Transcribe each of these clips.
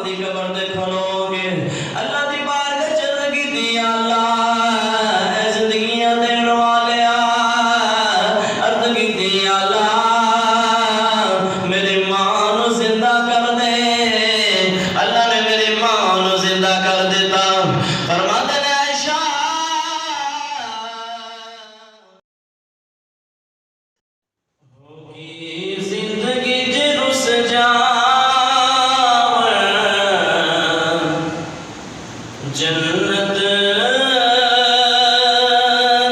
دی قبر دے کھلو گے اللہ دی بارگاہ چل کی دی اللہ اے زندگیاں دین والیا عرض کی دی اللہ میری ماں نو زندہ کر دے اللہ نے میری ماں نو زندہ کر دیتا فرماتے نے عائشہ ہوگی زندگی جرس جنت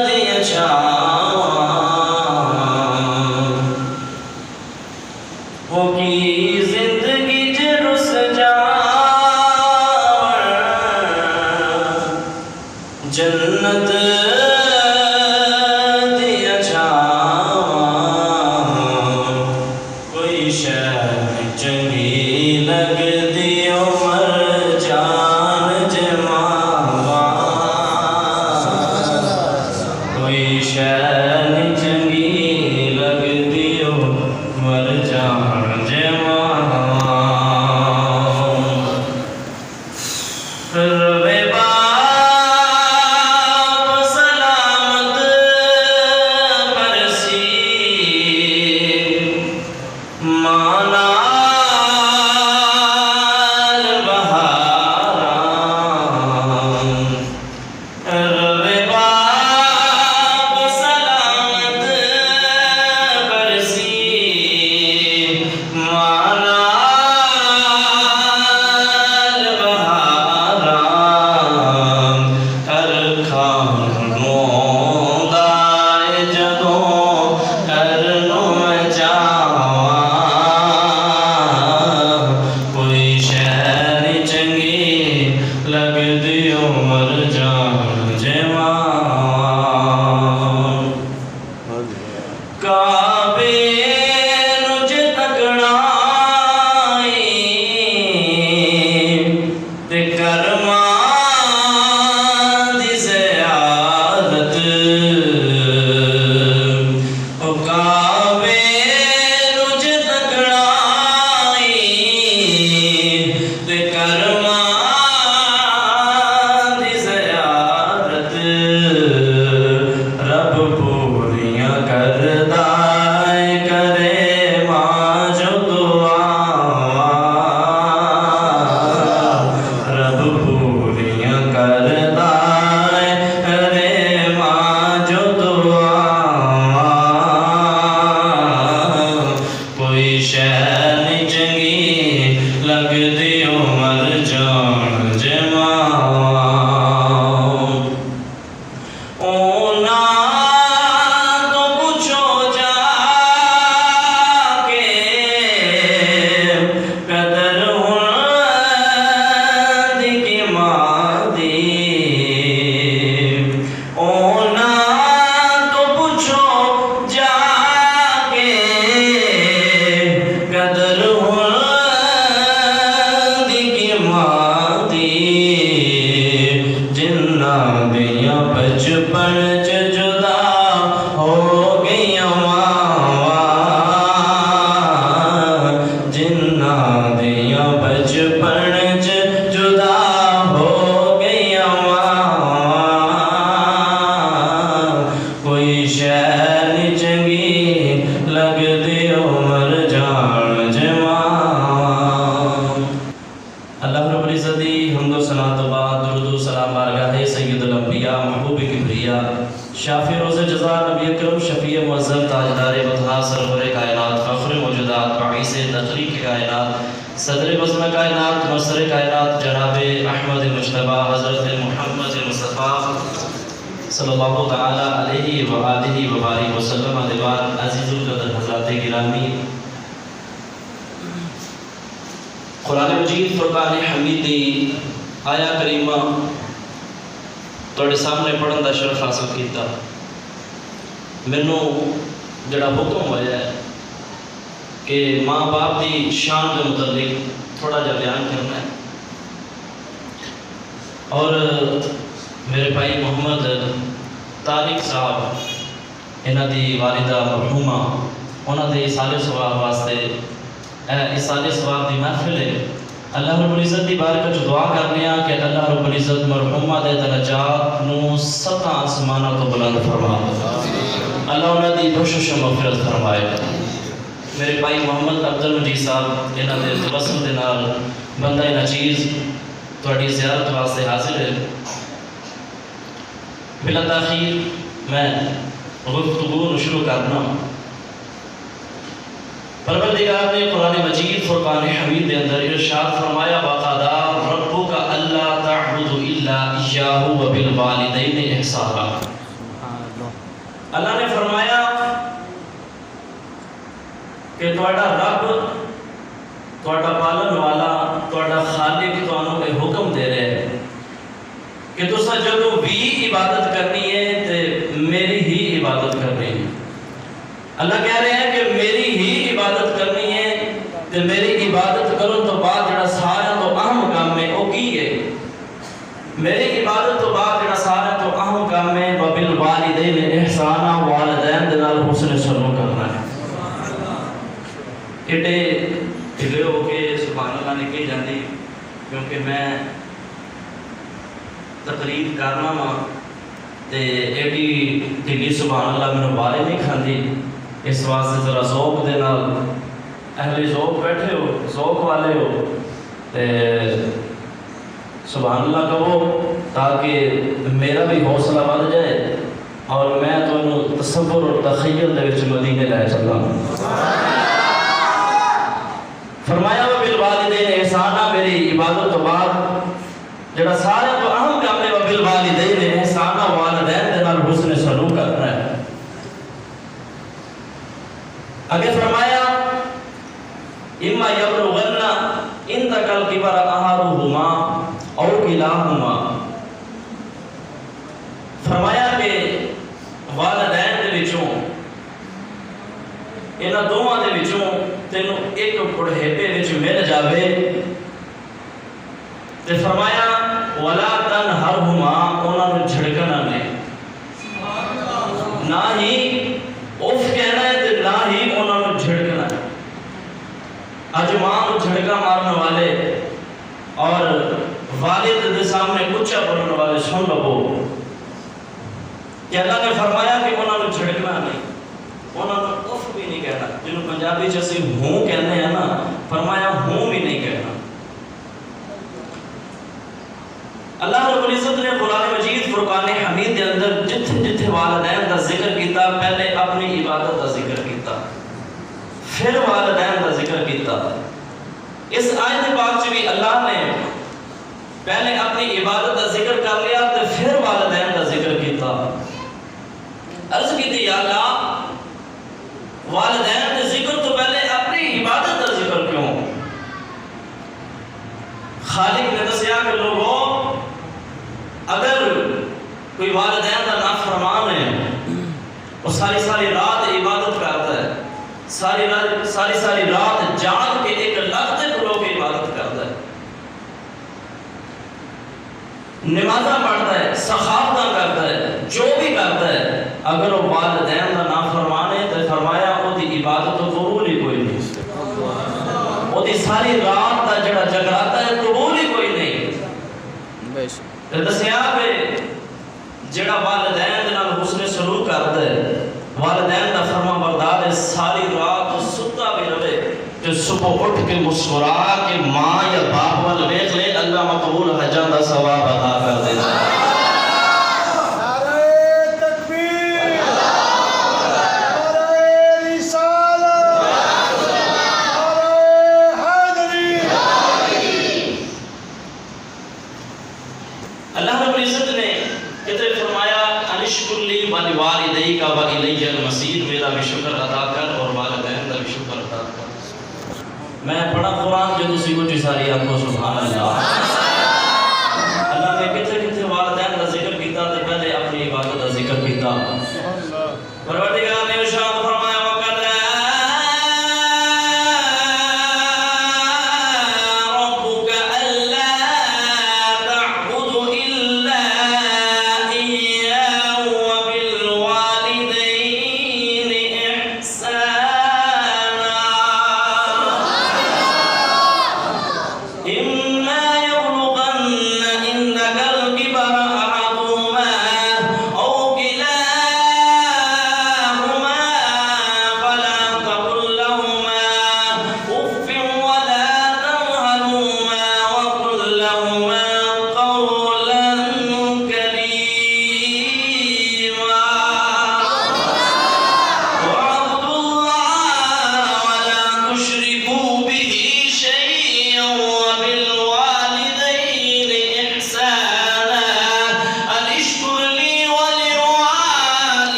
دیا چھاواں ہوگی زندگی جرس جنت دیا چھاواں کوئی شے چنگی لگ دی عمر جان جماواں کوئی شے چنگی لگ دی عمر جان جماواں روے شافی روز جزا نبی اکرم شفیع معظم تاجدار بطحا سرور کائنات فخر موجودات باعث تخلیق کائنات صدر بزم کائنات مصر کائنات جناب احمد مجتبی حضرت محمد مصطفیٰ صلی اللہ تعالی علیہ وآلہ وبارک وسلم دیوان عزیز القدر حضرات گرامی قرآن مجید فرقان حمیدی آیا کریمہ توڑے سامنے پڑھن دا شرف حاصل کیتا مینوں جڑا حکم ہوا ہے کہ ماں باپ دی شان کے متعلق تھوڑا جا بیان کرنا ہے اور میرے بھائی محمد طارق صاحب انہاں دی والدہ مرحومہ انہاں دے اصالِ ثواب واسطے اصالِ ثواب دی محفل ہے اللہ رب العزت دی بارگاہ چ دعا کرنے آ کہ اللہ رب العزت مرحومہ دے درجات نو سب آسمانوں تو بلند فرما، اللہ انہاں دی بخشش و مغفرت فرمائے۔ میرے بھائی محمد عبد المجید صاحب انہاں دے توسل دے نال بندہ نچیز تہاڈی زیارت واسطے حاضر ہے۔ بلا تاخیر میں گفتگو شروع کرنا۔ پروردگار نے قرآن مجید فرقان حمید کے اندر ارشاد فرمایا وَقَضَىٰ رَبُّكَ أَلَّا تَعْبُدُوا إِلَّا إِيَّاهُ وَبِالْوَالِدَيْنِ إِحْسَانًا۔ اللہ نے فرمایا کہ تہاڈا رب، تہاڈا پالن والا، تہاڈا خالق تانوں اے حکم دے رہے ہیں کہ تساں جدوں بھی عبادت کرنی ہے تے میری ہی عبادت کرنی ہے۔ اللہ کہہ رہے ہیں کہ میری ہی عبادت کرنی ہے تے میری عبادت کرن تو بعد جڑا سارا تو اہم کام ہے وہ کی ہے؟ میری عبادت تو بعد جڑا سارا تو اہم کام ہے وَبِالْوَالِدَيْنِ إِحْسَانًا، والدین دے نال حسن سلوک کرنا ہے۔ کڈے ڈھلے ہو کے سبحان اللہ نے کہی جاندی کیونکہ میں تقریر کرنا وا تے ایڈی ڈھلی سبحان اللہ میں بارے نہیں کھاندی، اس واسطے ذرا ذوق دے نال اہل ذوق بیٹھے ہو، ذوق والے ہو تے سبحان اللہ کہو تاکہ میرا بھی حوصلہ بڑھ جائے اور میں تو تصور اور تخیل دے وچ مدینے لے چلا۔ فرمایا وَبِالْوَالِدَيْنِ إِحْسَانًا، میری عبادت تو بعد جڑا سارے تو اہم کام ہے وَبِالْوَالِدَيْنِ إِحْسَانًا، والدین دے نال حسن سلوک کرنا ہے۔ آگے فرمایا اِمَّا يَبْلُغَنَّ عِندَكَ الْكِبَرَ أَحَدُهُمَا أَوْ كِلَاهُمَا، فرمایا کہ والدین دے وچوں انہاں دوواں دے وچوں تینوں ایک بڑھیپے وچ مل جاوے تے فرمایا وَلَا تَنْهَرْهُمَا، انہاں نوں جھڑکنا نہیں، نہ ہی اف کہنا ہے تے نہ ہی انہاں نوں جھڑکنا ہے۔ اج ماں نوں جھڑکا مارنے والے اور والد دے سامنے اونچا بولنے والے سن لو کہ اللہ نے فرمایا کہ انہاں نوں جھڑکنا نہیں، انہاں نوں اف بھی نہیں کہنا، جنہوں پنجابی چ اسی ہوں کہنے ہیں نا، فرمایا ہوں بھی نہیں کہنا۔ اللہ رب العزت نے قرآن مجید فرقان حمید کے اندر جتھے جتھے والدین کا ذکر کیتا، پہلے اپنی عبادت کا ذکر کیتا، پھر والدین کا ذکر کیتا۔ اس آیت پاک میں بھی اللہ نے پہلے اپنی عبادت کا ذکر کر لیا تو پھر والدین کا ذکر کیتا۔ عرض کی تھی یا اللہ والدین کا ذکر تو پہلے اپنی عبادت کا ذکر کیوں؟ خالق نے دسیا کہ لوگوں اگر کوئی والدین کا نافرمان ہے وہ ساری رات عبادت کرتا ہے، ساری رات جاگ کے ایک لگتے کھلو کے عبادت کرتا ہے، نمازاں پڑھتا ہے، سخاوتاں کرتا ہے، جو بھی کرتا ہے، اگر وہ والدین کا نافرمان ہے تو فرمایا وہ دی عبادت تو قبول ہی کوئی نہیں، وہ دی ساری رات کا جڑا جگراتا ہے قبول ہی کوئی نہیں۔ دسیا کہ جڑا والدین دے نال حسن سلوک کرتا ہے، والدین دا فرما بردار ہے، ساری رات ستا بھی رہے کہ صبح اٹھ کے مسکرا کے ماں یا باپ وال ویکھ لے، اللہ مقبول حجاں دا ثواب عطا کر دے۔ اللہ رب العزت نے کتنے فرمایا انشکر لی ولوالدیک والی المصیر، میرا بھی شکر ادا کر اور والدین کا بھی شکر ادا کر۔ میں پڑھا قرآن جو تسی کو ساری آنکھوں سبحان اللہ۔ اللہ نے کتنے کتنے والدین کا ذکر کیتا تے پہلے اپنی عبادت کا ذکر کیتا۔ پروردگار نے ارشاد فرمایا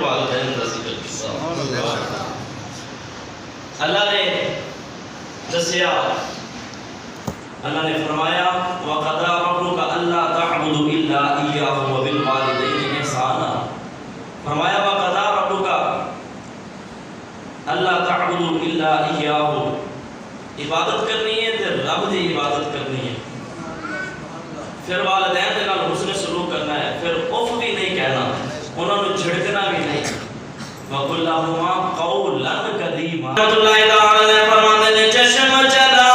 والدین کا ذکر کیتا اللہ نے دسیا اللہ نے فرمایا وَقَضَىٰ رَبُّكَ أَلَّا تَعْبُدُوا إِلَّا إِيَّاهُ وَبِالْوَالِدَيْنِ إِحْسَانًا فرمایا وَقَضَىٰ رَبُّكَ أَلَّا تَعْبُدُوا إِلَّا إِيَّاهُ عبادت کرنی ہے پھر رب دی عبادت کرنی ہے پھر والدین کے نال حسن سلوک کرنا ہے پھر اف بھی نہیں کہنا انہوں نے جھڑکنا بھی نہیں وَقُلْ لَهُمَا قَوْلًا كَرِيمًا رحمۃ اللہ تعالی فرماتے ہیں چشم چلا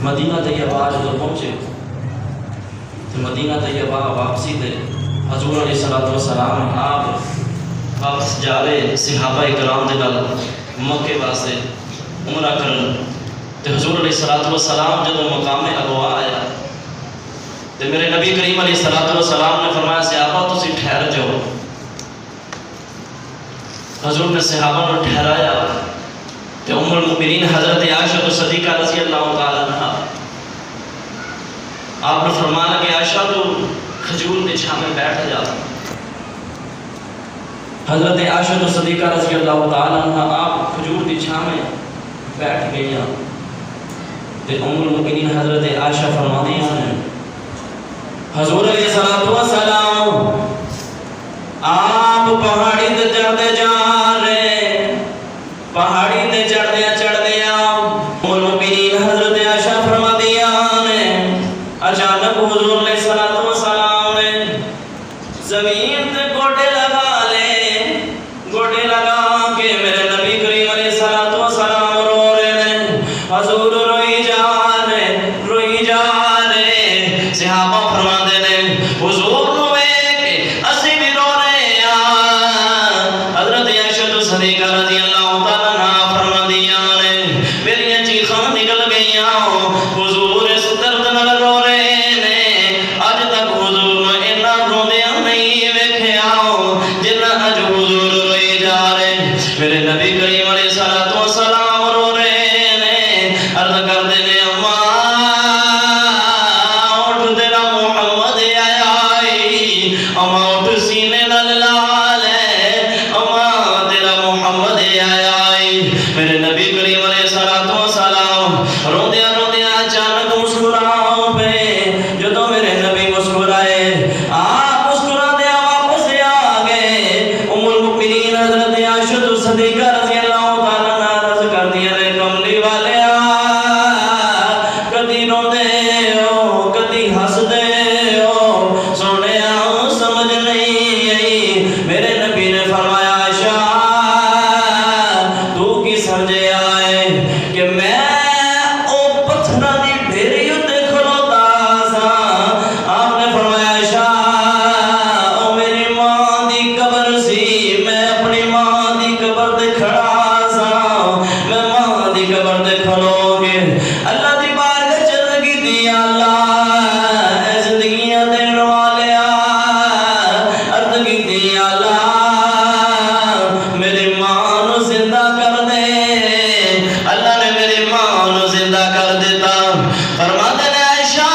مدینہ طیبہ جو پہنچے تو مدینہ طیبہ واپسی دے حضور علیہ السلام آپ واپس جا رہے صحابہ اکرام دے نال مکے واسطے عمرہ کرن تو حضور علیہ السلام جب مقام ابوا آیا تو میرے نبی کریم علیہ السلام نے فرمایا صحابہ تسی ٹھہر جاؤ حضور نے صحابہ کو ٹھہرایا کہ ام المؤمنین حضرت عائشہ صدیقہ رضی اللہ تعالی عنہ آپ نے فرمایا کہ عائشہ تو کھجور کی چھاں میں بیٹھ جا حضرت عائشہ صدیقہ رضی اللہ تعالی عنہ آپ کھجور کی چھاں میں بیٹھ گئی تو ام المؤمنین حضرت عائشہ فرماتی ہیں حضور علیہ السلام آپ پہاڑی تے چڑھتے جا رہے پہاڑی تے چڑھدے ام المؤمنین حضرت عائشہ فرماتی ہیں اچانک حضور علیہ السلام نے زمین تے گوٹے لگا کے میرے نبی کریم علیہ السلام رو رہے ہیں حضور روئی جا رہے صحابہ فرماتے ہیں حضور نو ویکھ اسی بھی رو رہے ہیں حضرت عائشہ صدیقہ رضی اللہ تعالی عنہ فرماندیاں نے میری چیخاں نکل گئیاں حضور اس درد نال رو رہے ہیں اج تک حضور نے اتنا روندیاں نہیں ویکھیا جتنا اج حضور روئی جا رہے میرے نبی کریم علیہ السلام رو رہے ہیں عرض کردے نے اماں اٹھ تیرا محمد آیا اماں اٹھ سینے نال لا لے اماں تیرا محمد آیا میرے نبی کریم علیہ السلام روندیاں اچانک مسکراؤ پہ جدوں میرے نبی مسکرائے آپ مسکراتے واپس آ گئے ام المؤمنین حضرت عائشہ صدیقہ رضی اللہ تعالی عنہ عرض کردی ہے کملی والے کدی روندے ہو کدی ہسدے ہو سونے سمجھ نہیں آئی میرے نبی نے فرمایا عائشہ تو کی سمجھے آئے کہ میں او پتھرہ دی ڈھیری تے کھلوتا سا آپ نے فرمایا عائشہ او میری ماں دی قبر سی میں اپنی ماں دی قبر تے کھڑا سا میں ماں دی قبر تے کھلو کے اللہ دی بارگاہ چل کی دی اللہ اے زندگیاں دین والیا عرض کی دی یا اللہ میری ماں نو زندہ کر دے۔ اللہ نے میری ماں نو زندہ کر دیتا۔ فرماتے نے عائشہ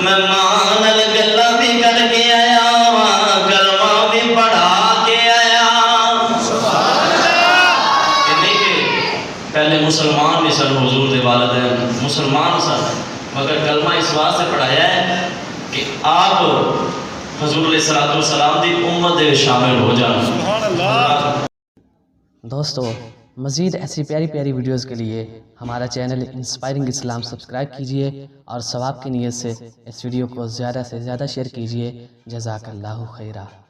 میں ماں نال گلاں بھی کر کے آیا، کلمہ بھی پڑھا کے آیا۔ سبحان اللہ۔ پہلے مسلمان بھی سن، حضور دے والدین مسلمان سن، مگر کلمہ اس واسطے پڑھایا ہے کہ آپ حضور علیہ السلام دی امت دے شامل ہو جانا۔ سبحان اللہ۔ دوستو مزید ایسی پیاری پیاری ویڈیوز کے لیے ہمارا چینل انسپائرنگ اسلام سبسکرائب کیجئے اور ثواب کی نیت سے اس ویڈیو کو زیادہ سے زیادہ شیئر کیجئے۔ جزاک اللہ خیرہ۔